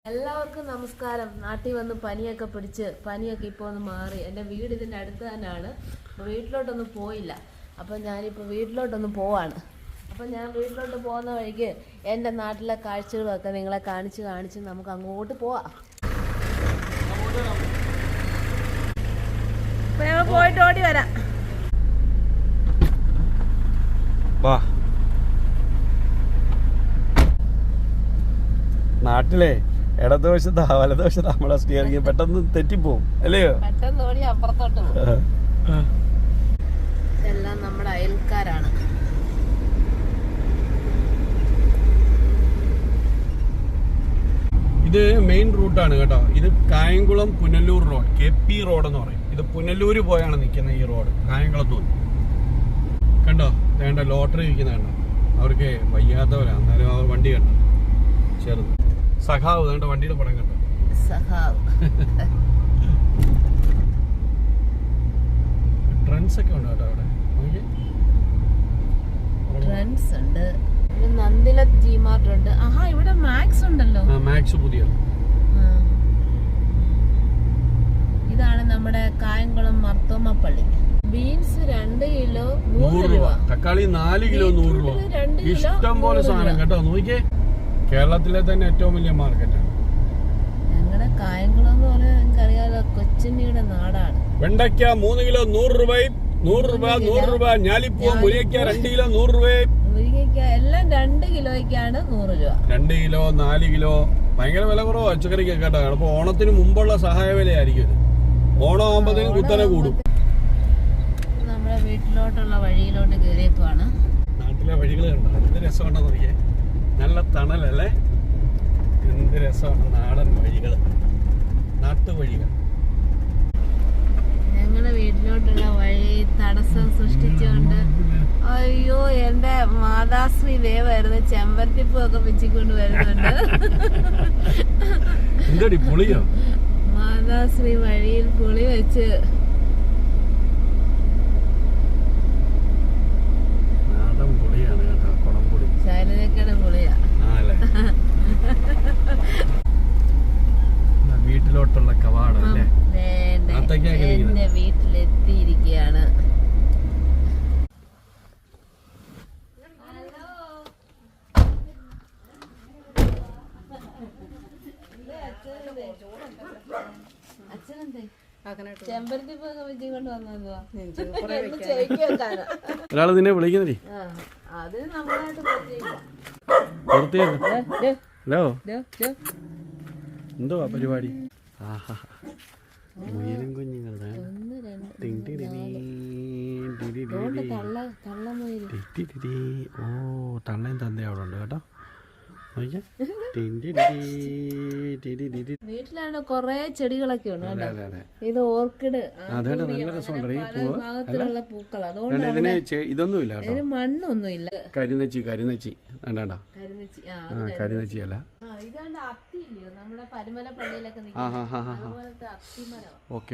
എല്ലാവർക്കും നമസ്കാരം. നാട്ടിൽ വന്ന് പനിയൊക്കെ പിടിച്ച് പനിയൊക്കെ ഇപ്പോൾ ഒന്ന് മാറി. എൻ്റെ വീട് ഇതിൻ്റെ അടുത്ത് തന്നെയാണ്. അപ്പോൾ വീട്ടിലോട്ടൊന്നും പോയില്ല. അപ്പോൾ ഞാനിപ്പോൾ വീട്ടിലോട്ടൊന്ന് പോവാണ്. അപ്പോൾ ഞാൻ വീട്ടിലോട്ട് പോകുന്ന വഴിക്ക് എൻ്റെ നാട്ടിലെ കാഴ്ചകളൊക്കെ നിങ്ങളെ കാണിച്ച് നമുക്ക് അങ്ങോട്ട് പോവാം. അപ്പോൾ ഞങ്ങൾ പോയിട്ട് ഓടി വരാം. നാട്ടിലെ ഇടതുവശത്താ വലതുവശത്താ നമ്മളെ സ്റ്റിയറിംഗ് പെട്ടെന്ന് തെറ്റിപ്പോവും അല്ലയോ? പെട്ടെന്ന് ഓടി അപ്പുറത്തോട്ട് പോകും. ഇതെല്ലാം നമ്മുടെ അയൽക്കാരാണ്. ഇത് മെയിൻ റൂട്ടാണ് കേട്ടോ. ഇത് Kayamkulam Punalur road, KP road എന്ന് പറയും. ഇത് പുനലൂര് പോയാണ് നിൽക്കുന്നത് ഈ റോഡ്, കായംകുളത്തൂർ. കണ്ടോ വേണ്ട ലോട്ടറി വിൽക്കുന്ന കണ്ടോ? അവർക്ക് വയ്യാത്തവരാ, എന്നാലും അവർ വണ്ടി കണ്ടോ ചെറുത്. സഖാവ് വേണ്ട വണ്ടിയുടെ പടം കണ്ടോ? സഖാവ് ട്രെൻഡ്സ് ഒക്കെ ഉണ്ട് കേട്ടോ അവിടെ. ട്രെൻഡ്സ് ഉണ്ട്, നന്ദില ജിമാർട്ട് ഉണ്ട്. ആഹാ, ഇവിടെ മാക്സ് ഉണ്ടല്ലോ. മാക്സ് പുതിയ. ഇതാണ് നമ്മുടെ കായംകുളം മർത്തോമ പള്ളി. ബീൻസ് 2 കിലോ 100 രൂപ, തക്കാളി 4 കിലോ 100 രൂപ. ഇഷ്ടം പോലെ സാധനം കേട്ടോ. നോക്കിയേ, കേരളത്തിലെ തന്നെ ഏറ്റവും വലിയ മാർക്കറ്റാണ് ഞങ്ങളുടെ കായംകുളം എന്ന് പറഞ്ഞാൽ നിങ്ങൾക്കറിയാലോ, കൊച്ചിനിയുടെ നാടാണ്. വെണ്ടയ്ക്ക 3 കിലോ 100 രൂപയും 100 രൂപ 100 രൂപ. ഞാലിപ്പൂവ മുരിങ്ങയ്ക്ക 2 കിലോ 100 രൂപയും. മുരിങ്ങയ്ക്ക എല്ലാം 2 കിലോയ്ക്കാണ് 100 രൂപ. 2 കിലോ 4 കിലോ ഭയങ്കര വില കുറവ് പച്ചക്കറിക്ക് കേട്ടോ. അപ്പൊ ഓണത്തിന് മുമ്പുള്ള സഹായ വിലയായിരിക്കും ഇത്. ഓണം ആകുമ്പോഴത്തേനും കുത്തനെ കൂടും. നമ്മുടെ വീട്ടിലോട്ടുള്ള വഴിയിലോട്ട് കയറിയേക്കുവാണ്. നാട്ടിലെ വഴികൾ കണ്ടോ എന്ത് രസമുണ്ടെന്ന് നോക്കിയേ. നല്ല തണലല്ലേ, എന്ത് രസമാണ് നാടൻ വഴികൾ, നാട്ടുവഴികൾ. ഞങ്ങളുടെ വീട്ടിലോട്ടുള്ള വഴി തടസ്സം സൃഷ്ടിച്ചുകൊണ്ട് അയ്യോ, എന്റെ മാതാശ്രീ ദേവായിരുന്നു ചെമ്പരത്തിപ്പൂ ഒക്കെ പിച്ചിക്കൊണ്ട് വരുന്നുണ്ട്. എന്തടി പുളിയോ? മാതാശ്രീ വഴിയിൽ പുളി വെച്ച് നാടൻ പുളിയാണ് കേട്ടോ, കുടംപുളി. ശൈലജക്കയുടെ പുളിയാ. വീട്ടിലോട്ടുള്ള കവാടം അല്ലേ? എന്റെ വീട്ടിലെത്തിയിരിക്കുകയാണ്. ഒരാള് നിന്നെ വിളിക്കുന്നേ. ഹലോ, എന്തോ പരിപാടി? മുയലും കുഞ്ഞുങ്ങളുടെ ഓ തള്ളയും തന്തയും അവിടെ ഉണ്ട് കേട്ടോ. വീട്ടിലാണ് കൊറേ ചെടികളൊക്കെ ഉണ്ട്. ഇത് ഓർക്കിഡ്, ഭാഗത്തിലുള്ള പൂക്കൾ. അതുകൊണ്ട് ഇതൊന്നുമില്ല, മണ്ണൊന്നുമില്ല. കരിനച്ചി വേണ്ട, കരിനച്ചി അല്ല. നമ്മുടെ പരുമല പള്ളിയിലൊക്കെ ഓക്കെ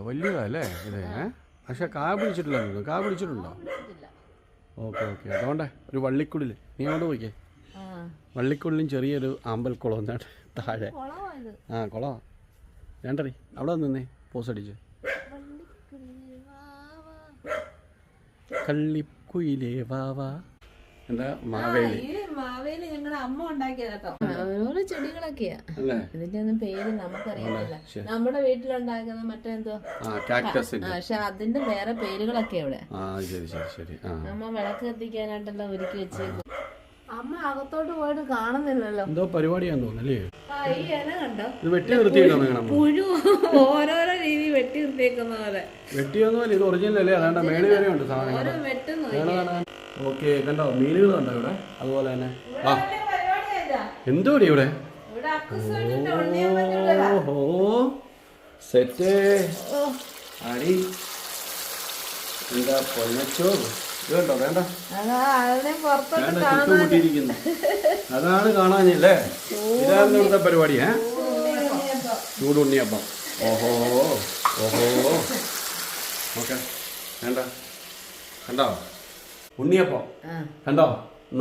വലിയതല്ലേ ഇത്? പക്ഷെ കായ പിടിച്ചിട്ടില്ല. കായ പിടിച്ചിട്ടുണ്ടോ? ഓക്കെ അതുകൊണ്ടേ ഒരു വള്ളിക്കുള്ളിൽ നീ അങ്ങോട്ട് പോയിക്കേ. വള്ളിക്കുള്ളിലും ചെറിയൊരു ആമ്പൽക്കുളം എന്നാണ് താഴെ. കുളമാ രണ്ടറി. അവിടെ നിന്നേ പോസ് അടിച്ച്. കള്ളിക്കുയിലേ വാവാ. എന്താ മാവേലി ഞങ്ങളുടെ അമ്മ ഉണ്ടാക്കിയത് കേട്ടോ. ഓരോ ചെടികളൊക്കെയാ. ഇതിന്റെ ഒന്നും പേര് നമുക്കറിയില്ല. നമ്മുടെ വീട്ടിലുണ്ടാക്കുന്ന മറ്റെന്തോ പക്ഷെ അതിന്റെ വേറെ പേരുകളൊക്കെ ഇവിടെ. അമ്മ വിളക്ക് കത്തിക്കാനായിട്ടെല്ലാം ഒരുക്കി വെച്ചേക്കും. അമ്മ അകത്തോട്ട് പോയിട്ട് കാണുന്നില്ലല്ലോ. എന്തോ പരിപാടിയാന്ന് തോന്നുന്നല്ലേ? ഈ ഇല കണ്ടോ? ഇത് വെട്ടി നിർത്തിയേക്കാണ്. പുഴു ഓരോരോ രീതി വെട്ടി നിർത്തിയേക്കുന്ന പോലെ. വെട്ടിയൊന്നുമല്ല, ഇത് ഒറിജിനൽ അല്ലേ? അതാണ്ട് മേളി വരെ ഉണ്ട് സാധനങ്ങൾ. ഓക്കെ കണ്ടോ, മീനുകൾ കണ്ടോ ഇവിടെ. അതുപോലെ തന്നെ എന്തോടി ഇവിടെ? ഓഹോ സെറ്റ് അടി. എന്താ പൊന്നച്ചോ വേണ്ടോ? വേണ്ട, കൂട്ടിയിരിക്കുന്നു. അതാണ് കാണാനില്ലേ? ഇതായിരുന്നു ഇവിടുത്തെ പരിപാടി. ചൂടുണ്ണിയപ്പം. ഓഹോ ഓക്കെ വേണ്ട. കണ്ടോ ഉണ്ണിയപ്പം? കണ്ടോ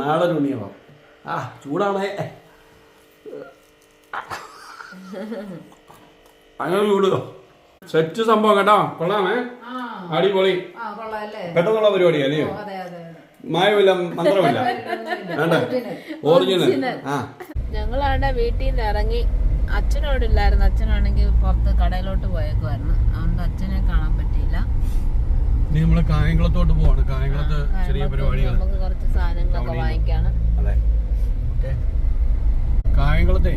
നാടൻ ഉണ്ണിയപ്പം. ചൂടാണേ. അങ്ങനെ ചൂടുക സെറ്റ് സംഭവം കേട്ടോ. കൊള്ളാമേ, അടിപൊളി, പെട്ടെന്നുള്ള പരിപാടിയാ അല്ലയോ? മായമില്ല, മന്ത്രമില്ല, വേണ്ട, ഒറിജിനൽ. ഞങ്ങളാണ്ട് വീട്ടിൽ നിന്ന് ഇറങ്ങി. അച്ഛനോടില്ലായിരുന്നു, അച്ഛനാണെങ്കിൽ പുറത്ത് കടയിലോട്ട് പോയേക്കുമായിരുന്നു. അതുകൊണ്ട് അച്ഛനെ കാണാൻ പറ്റിയില്ല. ഇനി നമ്മള് കായംകുളത്തോട്ട് പോവാണ്. കായംകുളത്ത് ചെറിയ പരിപാടികൾ, നമുക്ക് കുറച്ച് സാധനങ്ങളൊക്കെ വാങ്ങിക്കാണ്. അതെ, കായംകുളത്തെ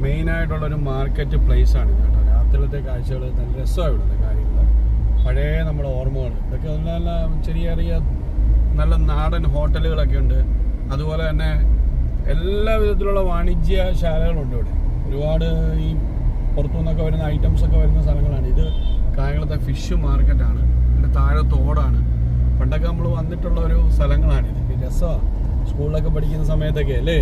മെയിൻ ആയിട്ടുള്ള ഒരു മാർക്കറ്റ് പ്ലേസ് ആണ് കേട്ടോ. രാത്രിയിലത്തെ കാഴ്ചകൾ നല്ല രസമാണ് ഇവിടുത്തെ കാര്യങ്ങൾ, പഴയ നമ്മുടെ ഓർമ്മകൾ. ഇതൊക്കെ നല്ല നല്ല ചെറിയ ചെറിയ നല്ല നാടൻ ഹോട്ടലുകളൊക്കെ ഉണ്ട്. അതുപോലെ തന്നെ എല്ലാ വിധത്തിലുള്ള വാണിജ്യശാലകളുണ്ട് ഇവിടെ. ഒരുപാട് ഈ പുറത്തുനിന്നൊക്കെ വരുന്ന ഐറ്റംസ് ഒക്കെ വരുന്ന സ്ഥലങ്ങളാണ്. ഇത് കായംകുളത്തെ ഫിഷ് മാർക്കറ്റാണ്. ഇവിടെ താഴെ തോടാണ്. പണ്ടൊക്കെ നമ്മൾ വന്നിട്ടുള്ള ഒരു സ്ഥലങ്ങളാണിത്. രസമാണ് സ്കൂളിലൊക്കെ പഠിക്കുന്ന സമയത്തൊക്കെ അല്ലേ.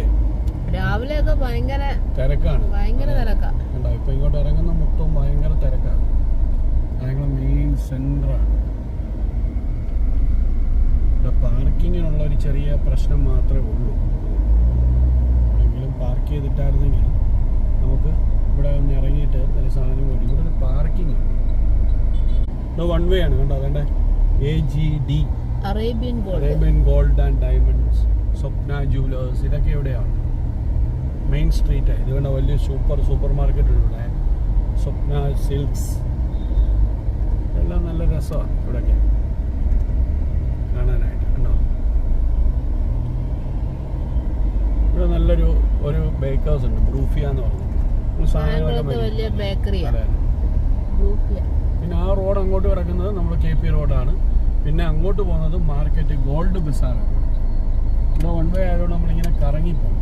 രാവിലെയൊക്കെ ഭയങ്കര തിരക്കാണ്, ഭയങ്കര തിരക്കാണ്. കണ്ടോ, ഇപ്പൊ ഇങ്ങോട്ട് ഇറങ്ങുന്ന മൊത്തം ഭയങ്കര തിരക്കാണ്. കായംകുളം മെയിൻ സെന്ററാണ്. ഇവിടെ പാർക്കിങ്ങിനുള്ള ഒരു ചെറിയ പ്രശ്നം മാത്രമേ ഉള്ളൂ. എങ്കിലും പാർക്ക് ചെയ്തിട്ടായിരുന്നെങ്കിൽ നമുക്ക് ഇവിടെ ഒന്ന് ഇറങ്ങിയിട്ട് നല്ല സാധനം മേടി. ഇവിടെ ഒരു പാർക്കിംഗ് ആണ്. ഇത് വൺ വേ ആണ്. കണ്ടോ, അതേണ്ട AGD Arabian gold and diamonds, Swapna jewellers, ഇതൊക്കെ എവിടെയാണ്? Main street. ഇത് വേണ്ട വലിയ സൂപ്പർ മാർക്കറ്റ് ഇവിടെ. സ്വപ്ന സിൽക്സ്, എല്ലാം നല്ല രസമാണ് ഇവിടെയൊക്കെ കാണാനായിട്ട്. കണ്ടോ, ഇവിടെ നല്ലൊരു ബേക്കേഴ്സ് ഉണ്ട്, ബ്രൂഫിയ എന്ന് പറഞ്ഞു. വലിയ ബേക്കറി. പിന്നെ ആ റോഡ് അങ്ങോട്ട് കിടക്കുന്നത് നമ്മൾ KP റോഡാണ്. പിന്നെ അങ്ങോട്ട് പോകുന്നത് മാർക്കറ്റ് ഗോൾഡ് ബസാറാണ്. ഇവിടെ വൺ വേ ആയതുകൊണ്ട് നമ്മളിങ്ങനെ കറങ്ങിപ്പോകും.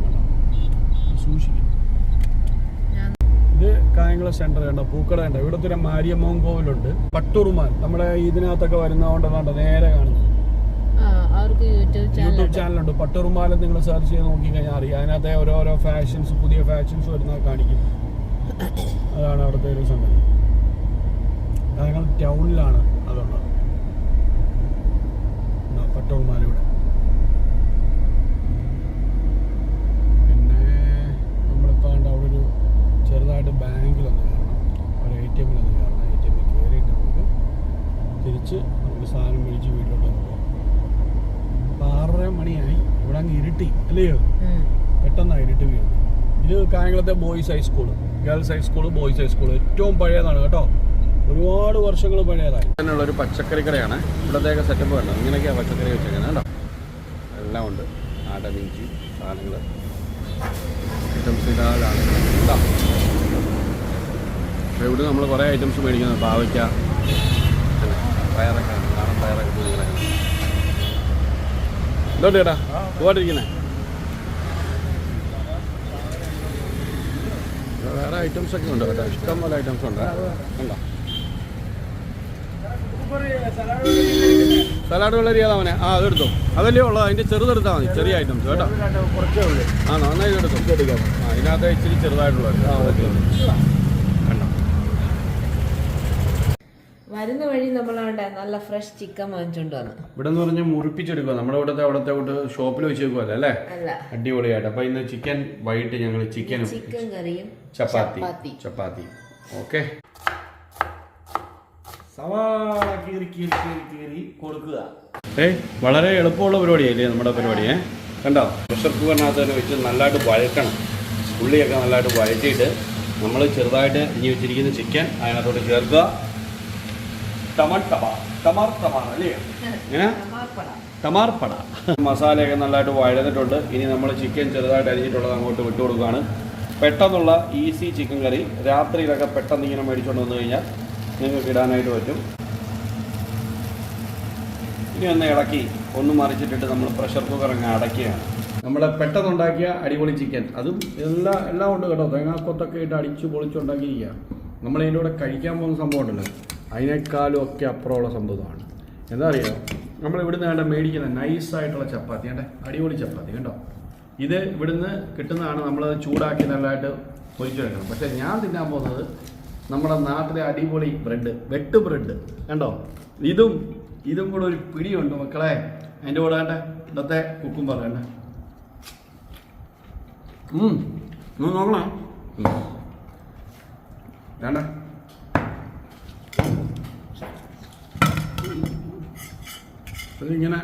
സൂക്ഷിക്കും. ഇത് കായംകുളം സെന്റർ കണ്ടോ, പൂക്കട കണ്ടോ. ഇവിടുത്തെ മാരിയമ്മൻ കോവിലുണ്ട്. പട്ടുറുമാൽ നമ്മുടെ ഇതിനകത്തൊക്കെ വരുന്നതുകൊണ്ടാണ് നേരെ കാണുന്നത്. യൂട്യൂബ് ചാനലുണ്ട് പട്ടുറുമാൽ. നിങ്ങൾ സെർച്ച് ചെയ്ത് നോക്കിക്കഴിഞ്ഞാൽ അറിയാം. അതിനകത്തെ ഓരോരോ ഫാഷൻസ്, പുതിയ ഫാഷൻസ് വരുന്നത് കാണിക്കും. അതാണ് അവിടുത്തെ ഒരു സംഗതി. കായംകുളം ടൗണിലാണ് അതുള്ളത്. പട്ടുറുമാൽ ഇവിടെ. ചെറുതായിട്ട് ബാങ്കിലൊന്ന് കയറണം, ഒരു ATM-ലൊന്ന് കയറണം. ATM-ൽ കയറിയിട്ട് നമുക്ക് തിരിച്ച് നമുക്ക് സാധനം മേടിച്ച് വീട്ടിലോട്ട് പോകാം. അപ്പോൾ 6:30 മണിയായി. ഇവിടെ അങ്ങ് ഇരുട്ടി അല്ലയോ, പെട്ടെന്നാണ് ഇരുട്ട് വീഴുന്നത്. ഇത് കായംകുളത്തെ boys high school, girls high school, boys high school. ഏറ്റവും പഴയതാണ് കേട്ടോ, ഒരുപാട് വർഷങ്ങൾ പഴയതായി. അങ്ങനെയുള്ളൊരു പച്ചക്കറി കടയാണ്. ഇവിടത്തേക്ക് സെറ്റപ്പ് വേണ്ട. ഇങ്ങനെയൊക്കെയാണ് പച്ചക്കറി വെച്ചേക്കുന്നത് കേട്ടോ. എല്ലാം ഉണ്ട്, ആടമീഞ്ചി സാധനങ്ങൾ, ഐറ്റംസ് ഇതാണ് കേട്ടോ. ഇവിടെ നമ്മൾ കുറേ ഐറ്റംസ് മേടിക്കുന്നത്. പാവയ്ക്ക, പയറൊക്കെ, നാടൻ പയറൊക്കെ പുതിയ എന്തോട്ട് ചേട്ടാ പോകാണ്ടിരിക്കുന്നേ. വേറെ ഐറ്റംസ് ഒക്കെ ഉണ്ട് കേട്ടോ, ഇഷ്ടം പോലെ ഐറ്റംസ് ഉണ്ട്. ഉണ്ടോ സലാഡ് വെള്ളരി ഏതാവനെ? അതെടുത്തോ, അതല്ലേ ഉള്ളത്. അതിൻ്റെ ചെറുതെടുത്താൽ മതി, ചെറിയ ഐറ്റംസ് കേട്ടോ. ആണോ, നന്നായി എടുത്തോ. ഇതിനകത്ത് ഇച്ചിരി ചെറുതായിട്ടുള്ളത് കണ്ടോ. വരുന്ന വഴി നമ്മളവിടെ നല്ല ഫ്രഷ് ചിക്കൻ വാങ്ങിച്ചോണ്ട് വന്നു. ഇവിടെ എന്ന് പറഞ്ഞാൽ മുറിപ്പിച്ചെടുക്കുക. നമ്മുടെ അവിടത്തെ ഷോപ്പിൽ വെച്ച് വെക്കുമല്ലോ അല്ലേ, അടിപൊളിയായിട്ട്. അപ്പൊ ഇന്ന് ചിക്കൻ വൈകിട്ട് ഞങ്ങൾ ചിക്കൻ കറിയും ചപ്പാത്തി. ഓക്കെ, സവാള കീറി കൊടുക്കുക. വളരെ എളുപ്പമുള്ള പരിപാടിയല്ലേ നമ്മുടെ പരിപാടി. കണ്ടോ, പ്രഷർ കുക്കറിനകത്ത് തന്നെ വെച്ച് നല്ലതായിട്ട് വഴറ്റണം. ഉള്ളിയൊക്കെ നല്ലതായിട്ട് വഴറ്റിയിട്ട് നമ്മൾ ചെറുതായിട്ട് ഇനി വെച്ചിരിക്കുന്ന ചിക്കൻ അതിനകത്തോട്ട് ചേർക്കുക. അല്ലേ ഇങ്ങനെ ടമാർപ്പട. മസാലയൊക്കെ നല്ലതായിട്ട് വഴന്നിട്ടുണ്ട്. ഇനി നമ്മൾ ചിക്കൻ ചെറുതായിട്ട് അരിഞ്ഞിട്ടുള്ളത് അങ്ങോട്ട് വിട്ടു കൊടുക്കുകയാണ്. പെട്ടെന്നുള്ള ഈസി ചിക്കൻ കറി. രാത്രിയിലൊക്കെ പെട്ടെന്ന് ഇങ്ങനെ മേടിച്ചുകൊണ്ട് വന്നു കഴിഞ്ഞാൽ നിങ്ങൾക്ക് ഇടാനായിട്ട് പറ്റും. ഇനി ഒന്ന് ഇളക്കി ഒന്ന് മറിച്ചിട്ടിട്ട് നമ്മൾ പ്രഷർ കുക്കർ അങ്ങ് അടയ്ക്കുകയാണ്. നമ്മൾ പെട്ടെന്നുണ്ടാക്കിയ അടിപൊളി ചിക്കൻ, അതും എല്ലാം ഉണ്ട് കേട്ടോ. തേങ്ങാക്കൊത്തൊക്കെ ഇട്ട് അടിച്ച് പൊളിച്ചുണ്ടാക്കിയിരിക്കുക. നമ്മൾ ഇതിൻ്റെ കൂടെ കഴിക്കാൻ പോകുന്ന സംഭവം ഉണ്ടല്ലോ, അതിനേക്കാളും ഒക്കെ അപ്പുറമുള്ള സംഭവമാണ്. എന്താ അറിയാമോ, നമ്മൾ ഇവിടുന്ന് വേണ്ട മേടിക്കുന്ന നൈസായിട്ടുള്ള ചപ്പാത്തി, വേണ്ട അടിപൊളി ചപ്പാത്തി കണ്ടോ. ഇത് ഇവിടുന്ന് കിട്ടുന്നതാണ്. നമ്മൾ ചൂടാക്കി നല്ലതായിട്ട് പൊരിച്ചെടുക്കണം. പക്ഷേ ഞാൻ തിന്നാൻ പോകുന്നത് നമ്മുടെ നാട്ടിലെ അടിപൊളി ബ്രെഡ്, വെട്ട് ബ്രെഡ് കണ്ടോ. ഇതും കൂടെ ഒരു പിടിയുണ്ട് മക്കളെ. അതിൻ്റെ കൂടെ വേണ്ട ഇന്നത്തെ കുക്കുംബർ വേണ്ട. നോക്കണം, വേണ്ട ഇങ്ങനെ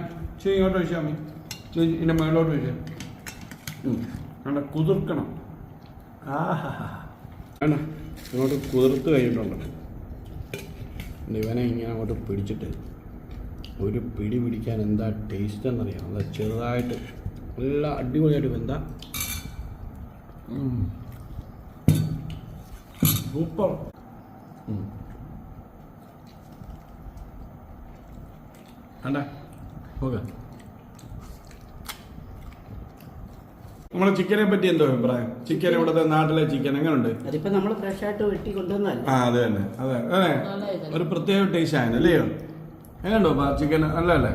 ഇങ്ങോട്ട് വെച്ചാൽ മതി, ഇതിൻ്റെ മേലോട്ട് വെച്ചാൽ വേണ്ട, കുതിർക്കണം. വേണ്ട, ഇങ്ങോട്ട് കുതിർത്ത് കഴിഞ്ഞിട്ടുണ്ട്. ഇവനെ ഇങ്ങനെ അങ്ങോട്ട് പിടിച്ചിട്ട് ഒരു പിടി പിടിക്കാൻ എന്താ ടേസ്റ്റ് എന്നറിയാം. അത് ചെറുതായിട്ട് നല്ല അടിപൊളിയായിട്ട് വെന്താ സൂപ്പർ. വേണ്ട ഓക്കെ. നമ്മളെ ചിക്കനെ പറ്റി എന്തോ അഭിപ്രായം? ചിക്കൻ ഇവിടുത്തെ നാട്ടിലെ ചിക്കൻ എങ്ങനെയുണ്ട്? അതിപ്പോ നമ്മൾ ഫ്രഷ് ആയിട്ട് വെട്ടി കൊണ്ടുവന്നല്ല. ആ അതെ തന്നെ, അതെ അതെ, ഒരു പ്രത്യേക ടേസ്റ്റ് ആയിരുന്നു അല്ലയോ? എങ്ങനെയുണ്ടോ ചിക്കൻ? നല്ലല്ലേ?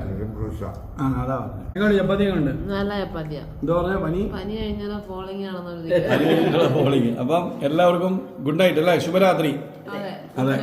ആ അതാ എങ്ങനെ ചപ്പാത്തി എങ്ങനെയുണ്ട്? നല്ല ചപ്പാത്തിയാ. എന്താ പറഞ്ഞ പനി കഴിഞ്ഞാൽ പോളിംഗ് ആണെന്നൊരു പോളിംഗ്. അപ്പം എല്ലാവർക്കും ഗുഡ് നൈറ്റ് അല്ലേ, ശുഭരാത്രി. അതെ അതെ.